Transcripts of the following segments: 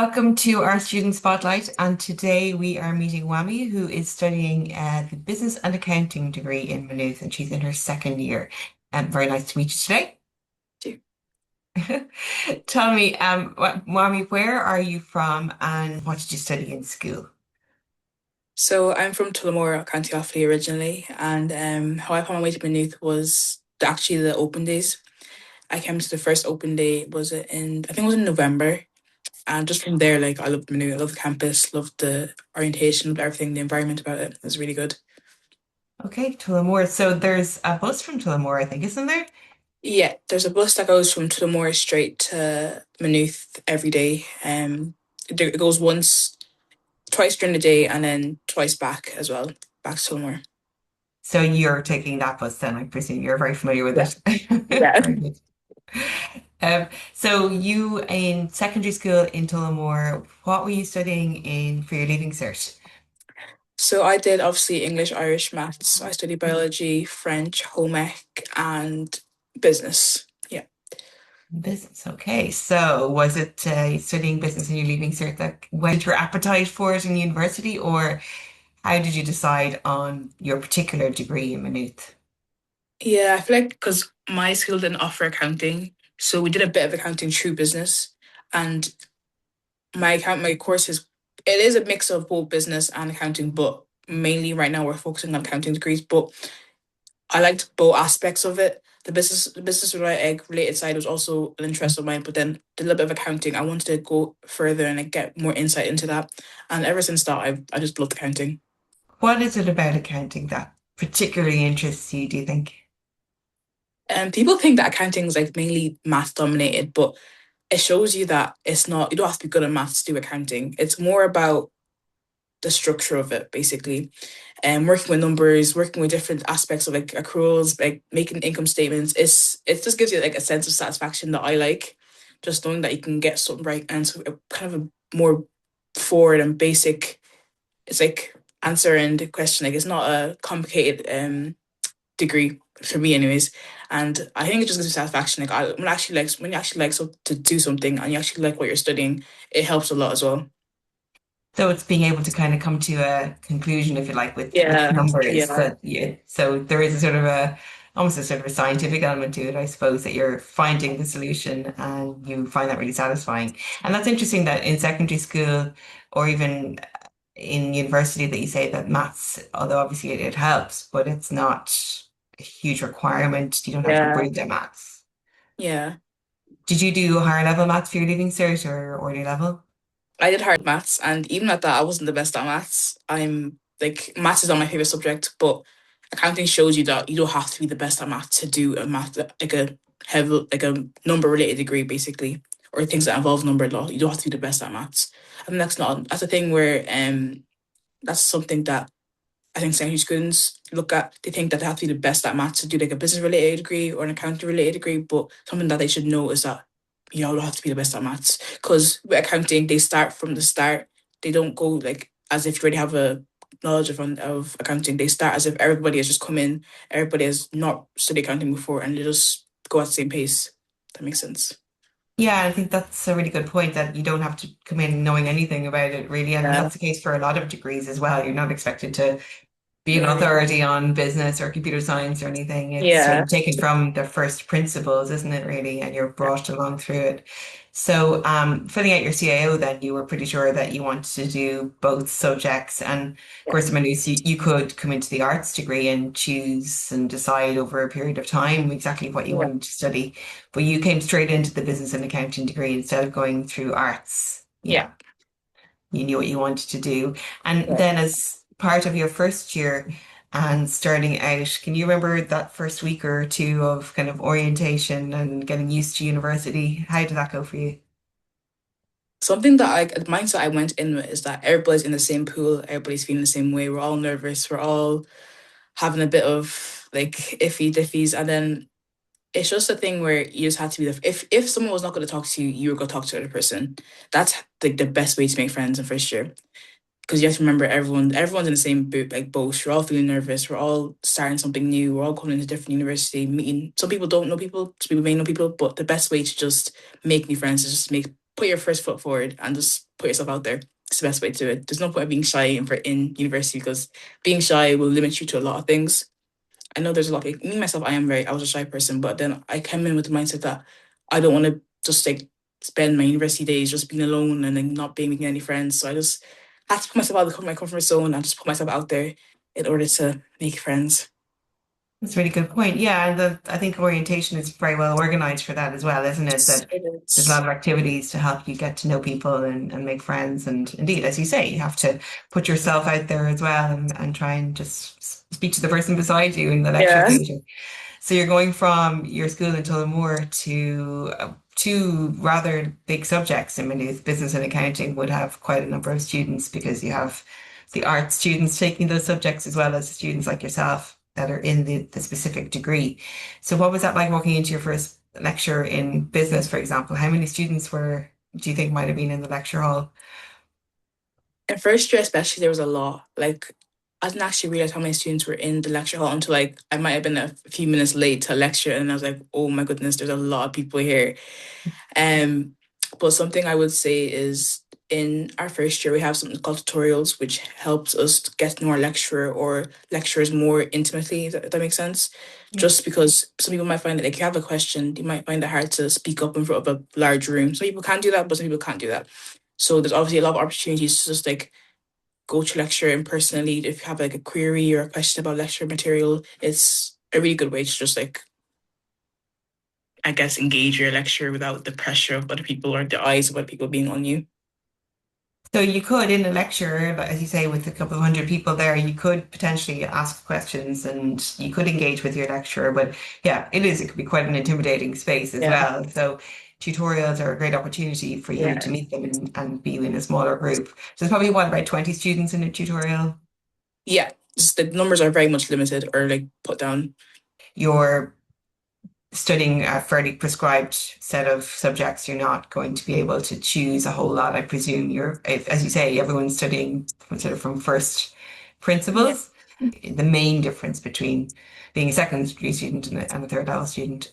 welcome to our student spotlight. And today we are meeting Wami, who is studying the Business and Accounting degree in Maynooth, and she's in her second year. Very nice to meet you today. Too. Tell me, Wami, where are you from and what did you study in school? So I'm from Tullamore, County Offaly originally, and how I found my way to Maynooth was actually the open days. I came to the first open day I think it was in November, and just from there, like I loved Maynooth, I loved the campus, loved the orientation, loved everything, the environment about it. It was really good. Okay, Tullamore. So there's a bus from Tullamore, I think, isn't there? Yeah, there's a bus that goes from Tullamore straight to Maynooth every day. It goes twice during the day, and then twice back as well, back to Tullamore. So you're taking that bus then, I presume. You're very familiar with Yeah. it. Yeah. Very good. So you in secondary school in Tullamore, what were you studying in for your leaving cert? So I did obviously English, Irish, maths. I studied biology, French, home ec, and business. Yeah. Business. Okay. So was it studying business in your leaving cert that went your appetite for it in university, or how did you decide on your particular degree in Maynooth? Yeah, I feel like because my school didn't offer accounting, so we did a bit of accounting through business. And my course it is a mix of both business and accounting, but mainly right now we're focusing on accounting degrees. But I liked both aspects of it. The business related side was also an interest of mine, but then the little bit of accounting, I wanted to go further and like, get more insight into that. And ever since that, I just loved accounting. What is it about accounting that particularly interests you, do you think? And people think that accounting is like mainly math dominated, but it shows you that it's not. You don't have to be good at maths to do accounting. It's more about the structure of it, basically. And working with numbers, working with different aspects of like accruals, like making income statements. It just gives you like a sense of satisfaction that I like, just knowing that you can get something right and so kind of a more forward and basic. It's like answering the question. Like it's not a complicated degree for me, anyways. And I think it just gives you satisfaction. When you actually like to do something and you actually like what you're studying, it helps a lot as well. So it's being able to kind of come to a conclusion, if you like, with Yeah, numbers yeah, that yeah. So there is a sort of a almost a sort of a scientific element to it, I suppose, that you're finding the solution and you find that really satisfying. And that's interesting that in secondary school or even in university that you say that maths, although obviously it helps, but it's not a huge requirement. You don't have to be yeah, brilliant at maths. yeah. Did you do higher level maths for your leaving cert or A level? I did hard maths, and even at that, I wasn't the best at maths. I'm like maths is not my favorite subject, but accounting shows you that you don't have to be the best at maths to do a math like a heavy like a number related degree, basically, or things that involve number a lot. You don't have to be the best at maths. And that's a thing where that's something that I think secondary students look at. They think that they have to be the best at maths to do like a business related degree or an accounting related degree, but something that they should know is that you don't have to be the best at maths. Because with accounting, they start from the start. They don't go like as if you already have a knowledge of accounting. They start as if everybody has just come in, everybody has not studied accounting before, and they just go at the same pace. That makes sense. Yeah, I think that's a really good point that you don't have to come in knowing anything about it really. And Yeah. that's the case for a lot of degrees as well. You're not expected to be an Yeah. authority on business or computer science or anything. It's sort Yeah. of taken from the first principles, isn't it, really? And you're brought along through it. So, filling out your CAO, then you were pretty sure that you wanted to do both subjects. And of course, Manus, you could come into the arts degree and choose and decide over a period of time exactly what you Yeah. wanted to study. But you came straight into the business and accounting degree instead of going through arts. Yeah. Yeah, you knew what you wanted to do. And Yeah. then as part of your first year and starting out, can you remember that first week or two of kind of orientation and getting used to university? How did that go for you? Something that the mindset I went in with is that everybody's in the same pool, everybody's feeling the same way. We're all nervous, we're all having a bit of like iffy diffies, and then it's just a thing where you just have to be if someone was not going to talk to you, you were going to talk to the other person. That's like the best way to make friends in first year because you have to remember everyone's in the same boat, like boat. We're all feeling nervous. We're all starting something new. We're all coming into different university, meeting. Some people don't know people. Some people may know people, but the best way to just make new friends is just make put your first foot forward and just put yourself out there. It's the best way to do it. There's no point of being shy in university because being shy will limit you to a lot of things. I know there's a lot like me myself, I was a shy person, but then I came in with the mindset that I don't want to just like spend my university days just being alone and then not being making any friends. So I just had to put myself out of my comfort zone and just put myself out there in order to make friends. That's a really good point. Yeah, and I think orientation is very well organized for that as well, isn't it? That there's a lot It's of activities to help you get to know people and make friends. And indeed, as you say, you have to put yourself out there as well and try and just speak to the person beside you in the lecture yeah. theatre. So you're going from your school in Tullamore to two rather big subjects in Maynooth. Business and accounting would have quite a number of students because you have the art students taking those subjects as well as students like yourself that are in the specific degree. So what was that like walking into your first lecture in business, for example? How many students do you think might have been in the lecture hall? In first year especially there was a lot. Like I didn't actually realize how many students were in the lecture hall until like I might have been a few minutes late to a lecture and I was like, oh my goodness, there's a lot of people here. Um, but something I would say is in our first year, we have something called tutorials, which helps us to get to know our lecturer or lecturers more intimately, if that makes sense. Yeah. Just because some people might find that like, if you have a question, you might find it hard to speak up in front of a large room. Some people can do that, but some people can't do that. So there's obviously a lot of opportunities to just like go to lecture in personally. If you have like a query or a question about lecture material, it's a really good way to just like I guess, engage your lecture without the pressure of other people or the eyes of other people being on you. So you could, in a lecture, like, as you say, with a couple of hundred people there, you could potentially ask questions and you could engage with your lecturer. But yeah, it could be quite an intimidating space as Yeah. well. So tutorials are a great opportunity for you to Yeah. meet them and be in a smaller group. So there's probably what, about 20 students in a tutorial. Yeah. Just the numbers are very much limited or like put down. You're studying a fairly prescribed set of subjects. You're not going to be able to choose a whole lot. I presume as you say, everyone's studying sort of from first Yeah. principles. The main difference between being a secondary student and a third level student.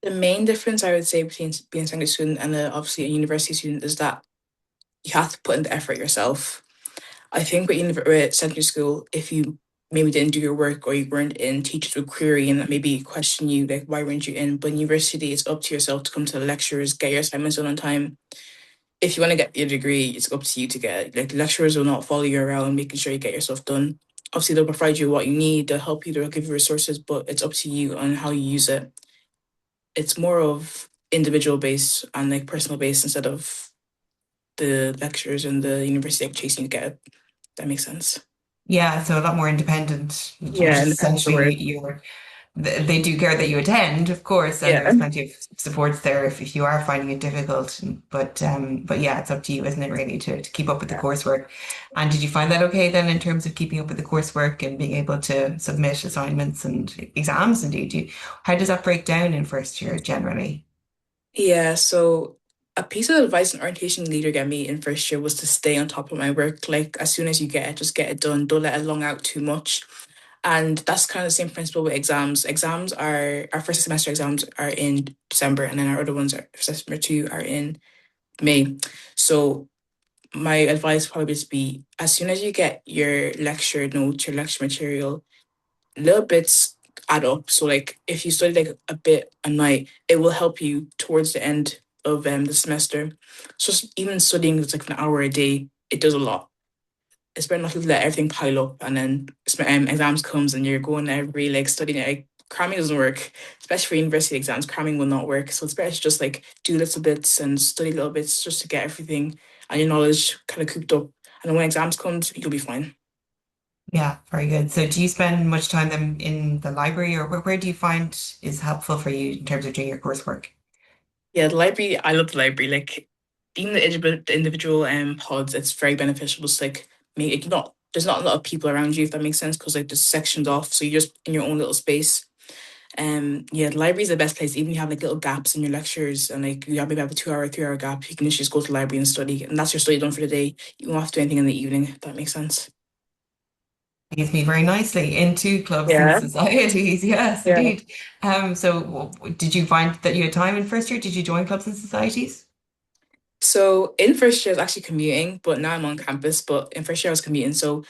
The main difference I would say between being a secondary student and obviously a university student is that you have to put in the effort yourself. I think with secondary school, if you maybe didn't do your work or you weren't in, teachers would query and maybe question you, like, why weren't you in? But in university, it's up to yourself to come to the lectures, get your assignments done on time. If you want to get your degree, it's up to you to get it. Like, lecturers will not follow you around, making sure you get your stuff done. Obviously, they'll provide you what you need, they'll help you, they'll give you resources, but it's up to you on how you use it. It's more of individual based and like personal based instead of the lecturers and the university like chasing you to get it. That makes sense. Yeah, so a lot more independent, which Yeah, is independent is the essentially word. they do care that you attend, of course, and Yeah. there's plenty of supports there if you are finding it difficult. But yeah, it's up to you, isn't it, really, to keep up with the coursework. And did you find that okay then in terms of keeping up with the coursework and being able to submit assignments and exams? Indeed, how does that break down in first year generally? Yeah, so a piece of advice an orientation leader gave me in first year was to stay on top of my work. Like as soon as you get it, just get it done. Don't let it long out too much. And that's kind of the same principle with exams. Exams are our first semester exams are in December, and then our other ones are semester two are in May. So my advice probably just be as soon as you get your lecture notes, your lecture material, little bits add up. So like if you study like a bit a night, it will help you towards the end of the semester. So just even studying it's like an hour a day, it does a lot. It's better not to let everything pile up and then exams comes and you're going every like studying it. Like, cramming doesn't work, especially for university exams. Cramming will not work. So it's better to just like do little bits and study little bits just to get everything and your knowledge kind of cooped up. And then when exams comes, you'll be fine. Yeah, very good. So do you spend much time then in the library, or where do you find is helpful for you in terms of doing your coursework? Yeah, the library, I love the library. Like even the individual pods, it's very beneficial. Just like me, like, not there's not a lot of people around you, if that makes sense, because like there's sections off, so you're just in your own little space. Yeah, the library is the best place. Even if you have like little gaps in your lectures, and like you have maybe have a 2 hour, 3 hour gap, you can just go to the library and study, and that's your study done for the day. You won't have to do anything in the evening, if that makes sense. Leads me very nicely into clubs and Yeah. societies. Yes, Yeah. indeed. Did you find that you had time in first year? Did you join clubs and societies? So in first year, I was actually commuting, but now I'm on campus. But in first year, I was commuting, so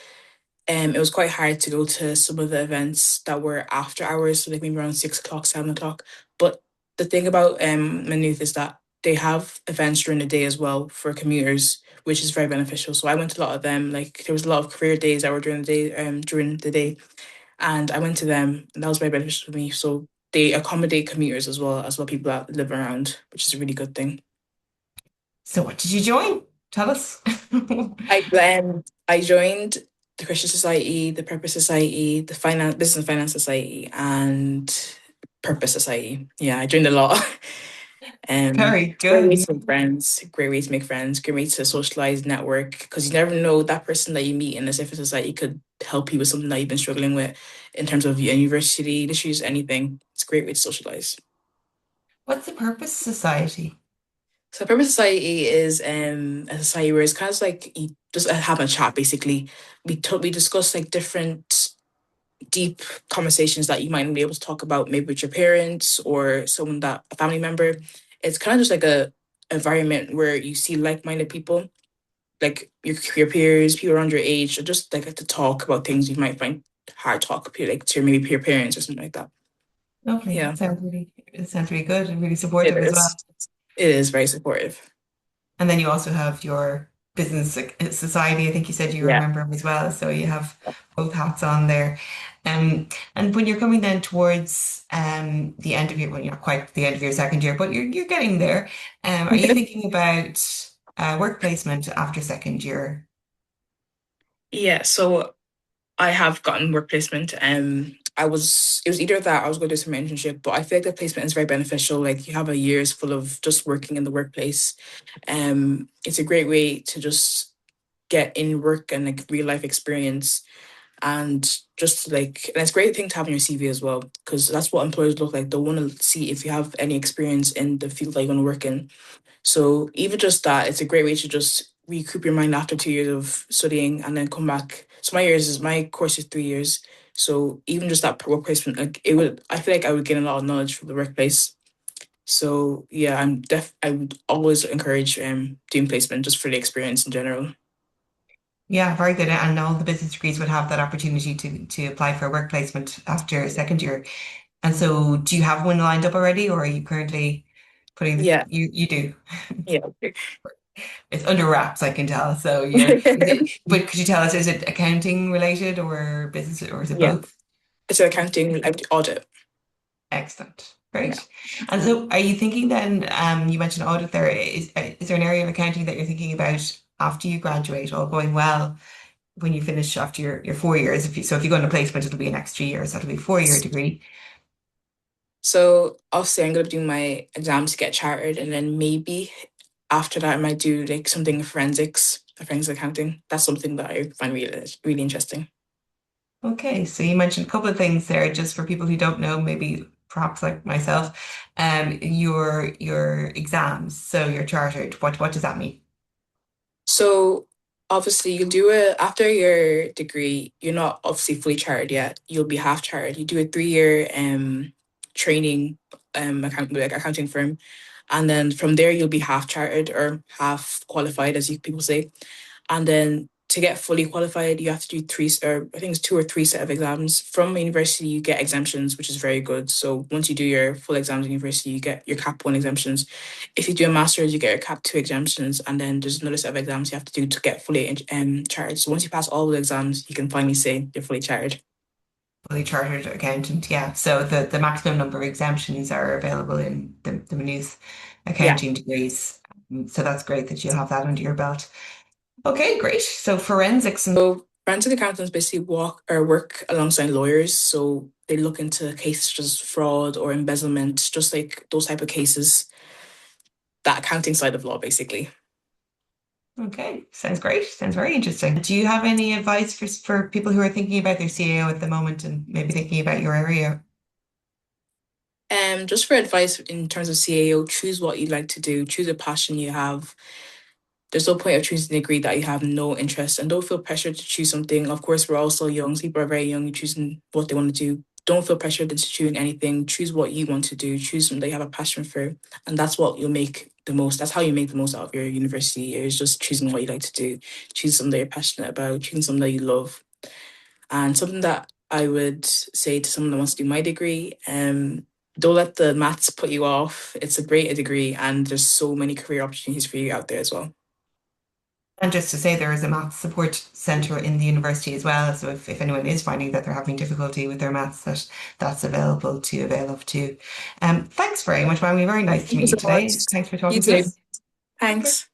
it was quite hard to go to some of the events that were after hours, so like maybe around 6 o'clock, 7 o'clock. But the thing about Maynooth is that they have events during the day as well for commuters, which is very beneficial. So I went to a lot of them. Like there was a lot of career days that were during the day, and I went to them, and that was very beneficial for me. So they accommodate commuters as well people that live around, which is a really good thing. So what did you join? Tell us. I joined the Christian Society, the Purpose Society, the Finance Business and Finance Society, and Purpose Society. Yeah, I joined a lot. Very Great way good. to make friends, great way to make friends, great way to socialize, network, because you never know that person that you meet in a different society could help you with something that you've been struggling with in terms of your university issues, anything. It's a great way to socialize. What's the purpose society? So Purpose Society is a society where it's kind of like you just have a chat basically. We discuss like different deep conversations that you might not be able to talk about maybe with your parents or someone that a family member. It's kind of just like a environment where you see like-minded people, like your peers, people around your age, or just like to talk about things you might find hard to talk to, like to maybe your parents or something like that. Lovely. Yeah, It sounds really good and really it supportive as well. is. It is very supportive. And then you also have your business society. I think you said you were a Yeah. member of as well. So you have both hats on there. And when you're coming then towards the end of your, well, you're not quite the end of your second year, but you're getting there. Are you thinking about work placement after second year? Yeah, so I have gotten work placement. It was either that I was going to do some internship, but I feel like the placement is very beneficial. Like you have a years full of just working in the workplace. It's a great way to just get in work and like real life experience, and just like, and it's a great thing to have on your CV as well, because that's what employers look like. They want to see if you have any experience in the field that you're going to work in. So even just that, it's a great way to just recoup your mind after 2 years of studying and then come back. So my course is 3 years. So even just that work placement, like it would, I feel like I would gain a lot of knowledge from the workplace. So yeah, I would always encourage doing placement just for the experience in general. Yeah, very good. And all the business degrees would have that opportunity to apply for a work placement after second year. And so do you have one lined up already, or are you currently putting Yeah, you do? yeah. It's under wraps, I can tell. So but could you tell us, is it accounting related or business, or is it Yeah, both? it's accounting, like audit. Excellent. Yeah. Great. And so are you thinking then, you mentioned audit there, is there an area of accounting that you're thinking about after you graduate, all going well, when you finish after your 4 years? So if you go into placement, it'll be an extra year, so it'll be a 4 year degree. So obviously I'm gonna do my exams to get chartered, and then maybe after that I might do like something forensic accounting. That's something that I find really interesting. Okay, so you mentioned a couple of things there, just for people who don't know, maybe perhaps like myself, your exams. So you're chartered. What does that mean? So obviously you do it after your degree, you're not obviously fully chartered yet. You'll be half chartered. You do a 3 year training accounting firm. And then from there you'll be half chartered or half qualified, as you people say. And then to get fully qualified, you have to do three, or I think it's two or three set of exams. From university, you get exemptions, which is very good. So once you do your full exams in university, you get your Cap 1 exemptions. If you do a master's, you get your Cap 2 exemptions. And then there's another set of exams you have to do to get fully chartered. So once you pass all the exams, you can finally say you're fully chartered. Fully chartered accountant, yeah. So the maximum number of exemptions are available in the Maynooth Yeah. accounting degrees. So that's great that you'll have that under your belt. Okay, great. So forensics and So forensic accountants basically work alongside lawyers. So they look into cases such as fraud or embezzlement, just like those type of cases, that accounting side of law, basically. okay, sounds great. Sounds very interesting. Do you have any advice for people who are thinking about their CAO at the moment and maybe thinking about your area? Just for advice in terms of CAO, choose what you like to do, choose a passion you have. There's no point of choosing a degree that you have no interest, and don't feel pressured to choose something. Of course, we're all so young. People are very young, choosing what they want to do. don't feel pressured into choosing anything. Choose what you want to do. Choose something that you have a passion for, and that's what you'll make the most. That's how you make the most out of your university years. Just choosing what you like to do, choosing something that you're passionate about, choosing something that you love, and something that I would say to someone that wants to do my degree. Don't let the maths put you off. It's a great degree, and there's so many career opportunities for you out there as well. And just to say, there is a maths support centre in the university as well. So if anyone is finding that they're having difficulty with their maths, that's available to avail of too. Thanks very much, Wami. Very nice to Thank you meet you so much. today. Thanks for You talking to too. us. Okay. Thanks.